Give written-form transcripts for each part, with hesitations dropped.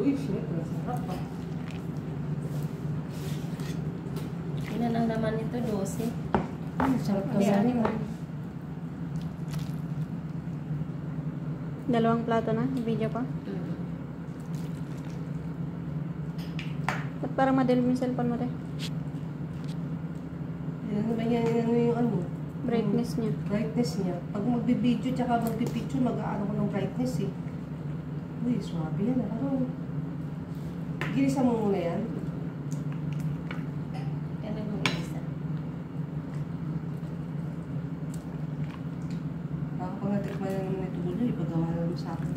Uy, shit. Masarap pa. Ilan ang laman nito? 12. Sarap kasi. Dalawang plato na, video ko. Ba't parang madilim yung cellphone mo, te? Ano ba yan? Ano yung ano? Brightness niya. Brightness niya. Pag magbibideo tsaka magbipicture, mag-aano ko ng brightness eh. Uy, swabe yan. Ano? Ginisa mo muna yan. Kaya mo isa. Baka pag natikman na naman ito gulo, ipagawa na naman sa akin.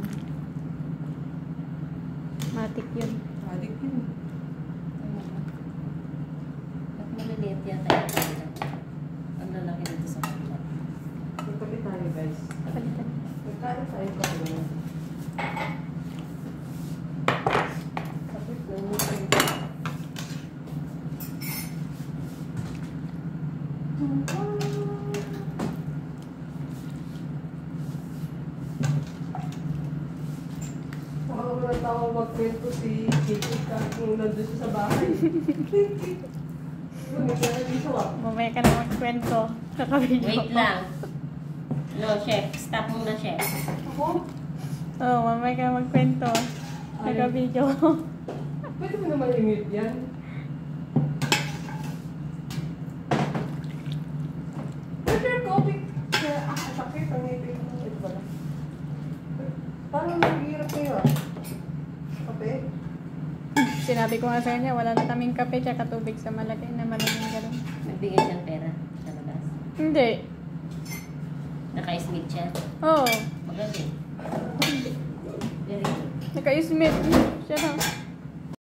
Matik yun. Adik yun. At maliliit yata yung ang lalaki dito sa kanila. Magkapi tayo guys. Palitan. Magkano tayo ba? Kapit na mo tayo. Baka ko na tawag magkwento si Kiki kung nandun siya sa bahay. Mamaya ka na magkwento. Kakabidyo. Wait lang. No, chef. Stop muna, chef. Ako? Oo, mamaya ka magkwento. Kakabidyo. Pwede mo naman i-mute yan. Pwede yung coffee. Sakit ang ngipin mo. Ito pala. Parang naghihirap kayo ah. Kape? Sinabi ko nga sa kanya, wala na kaming kape tsaka tubig sa malaki na malaming gano'n. Nagbigay siyang pera sa labas. Hindi. Naka-smith siya. Oo. Magaling. Very good. Naka-ismit. Siya na.